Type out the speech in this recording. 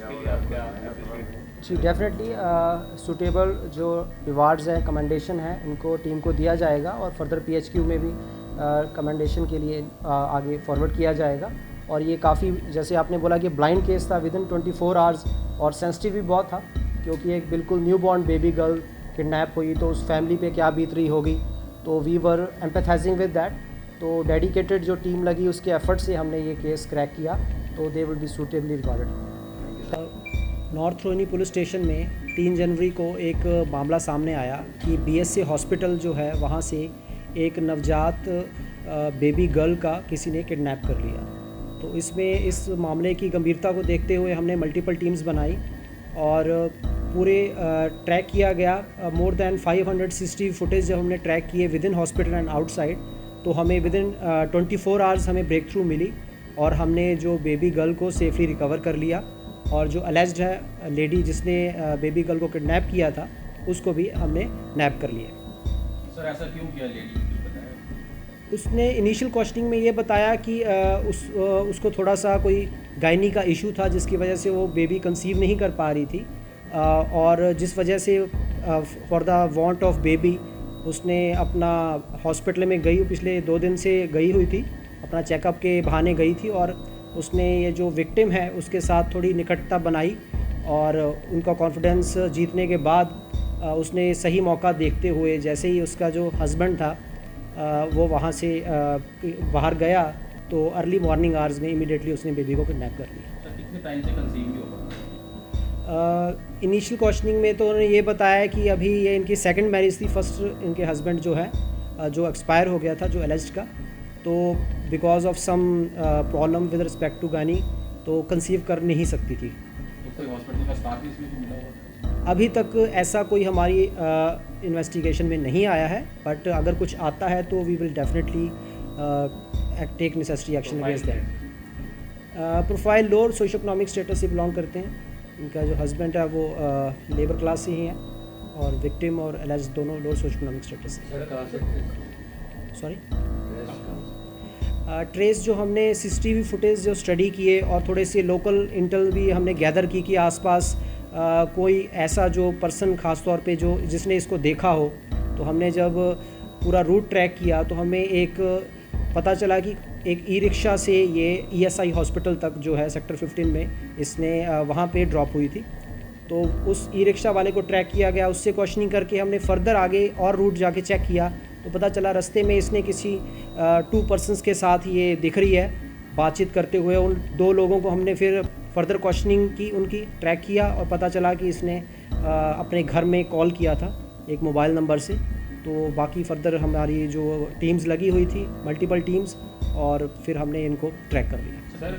इसके लिए आप क्या appreciate? जी डेफिनेटली सूटेबल जो रिवार्ड्स हैं कमेंडेशन है इनको टीम को दिया जाएगा और फर्दर पीएचक्यू में भी कमेंडेशन के लिए आगे फॉरवर्ड किया जाएगा। और ये काफ़ी जैसे आपने बोला कि ब्लाइंड केस था विद इन 24 आवर्स और सेंसिटिव भी बहुत था क्योंकि एक बिल्कुल new born baby girl kidnap हुई तो उस फैमिली पे क्या बीत रही होगी, तो वी वर एम्पैथाइजिंग विद दैट। तो डेडिकेटेड जो टीम लगी उसके एफर्ट से हमने ये केस क्रैक किया, तो they will be suitably recorded. North Rohini police station में 3 जनवरी को एक मामला सामने आया कि बीएससी हॉस्पिटल जो है वहाँ से एक नवजात बेबी गर्ल का किसी ने किडनैप कर लिया। तो इसमें इस मामले की गंभीरता को देखते हुए हमने मल्टीपल टीम्स बनाई और पूरे ट्रैक किया गया। मोर दैन 500 CCTV फुटेज जब हमने ट्रैक किए with in hospital and outside, तो हमें विद इन 24 आवर्स हमें ब्रेक थ्रू मिली और हमने जो बेबी गर्ल को सेफली रिकवर कर लिया और जो अलेज्ड है लेडी जिसने बेबी गर्ल को किडनैप किया था उसको भी हमने नैप कर लिया। सर ऐसा क्यों किया लेडी? उसने इनिशियल क्वेश्चनिंग में ये बताया कि उसको थोड़ा सा कोई गायनी का इशू था जिसकी वजह से वो बेबी कंसीव नहीं कर पा रही थी और जिस वजह से for the want of baby उसने अपना हॉस्पिटल में गई, पिछले 2 दिन से गई हुई थी, अपना चेकअप के बहाने गई थी और उसने ये जो विक्टिम है उसके साथ थोड़ी निकटता बनाई और उनका कॉन्फिडेंस जीतने के बाद उसने सही मौका देखते हुए जैसे ही उसका जो हस्बैंड था वो वहाँ से बाहर गया तो अर्ली मॉर्निंग आवर्स में इमीडिएटली उसने बेबी को किडनैप कर लिया। सर कितने टाइम से कंसीव भी होगा? इनिशियल क्वेश्चनिंग में तो उन्होंने ये बताया कि अभी ये इनकी सेकंड मैरिज थी, फर्स्ट इनके हस्बैंड जो है जो एक्सपायर हो गया था जो एलेज्ड का, तो because of some problem with respect to गानी तो कंसीव कर नहीं सकती थी। तो कोई हॉस्पिटल का स्टाफ भी इसमें मिला हुआ? अभी तक ऐसा कोई हमारी इन्वेस्टिगेशन में नहीं आया है, बट अगर कुछ आता है तो we will definitely take necessary action against that. Profile lower socio economic status से बिलोंग करते हैं। इनका जो हस्बैंड है वो लेबर क्लास से ही है और विक्टिम और एलेज्ड दोनों लोअर सोशो इकोनॉमिक स्टेटस से। सॉरी, ट्रेस जो हमने CCTV फुटेज जो स्टडी किए और थोड़े से लोकल इंटेल भी हमने गैदर की कि आसपास कोई ऐसा जो पर्सन ख़ास तौर पे जो जिसने इसको देखा हो, तो हमने जब पूरा रूट ट्रैक किया तो हमें एक पता चला कि एक ई-रिक्शा से ये ESI हॉस्पिटल तक जो है सेक्टर 15 में इसने वहाँ पे ड्रॉप हुई थी। तो उस ई-रिक्शा वाले को ट्रैक किया गया, उससे क्वेश्चनिंग करके हमने फर्दर आगे और रूट जाके चेक किया तो पता चला रास्ते में इसने किसी 2 पर्सनस के साथ ये दिख रही है बातचीत करते हुए। उन 2 लोगों को हमने फिर फर्दर क्वेश्चनिंग की, उनकी ट्रैक किया और पता चला कि इसने अपने घर में कॉल किया था एक मोबाइल नंबर से। तो बाकी फर्दर हमारी जो टीम्स लगी हुई थी मल्टीपल टीम्स और फिर हमने इनको ट्रैक कर लिया। सर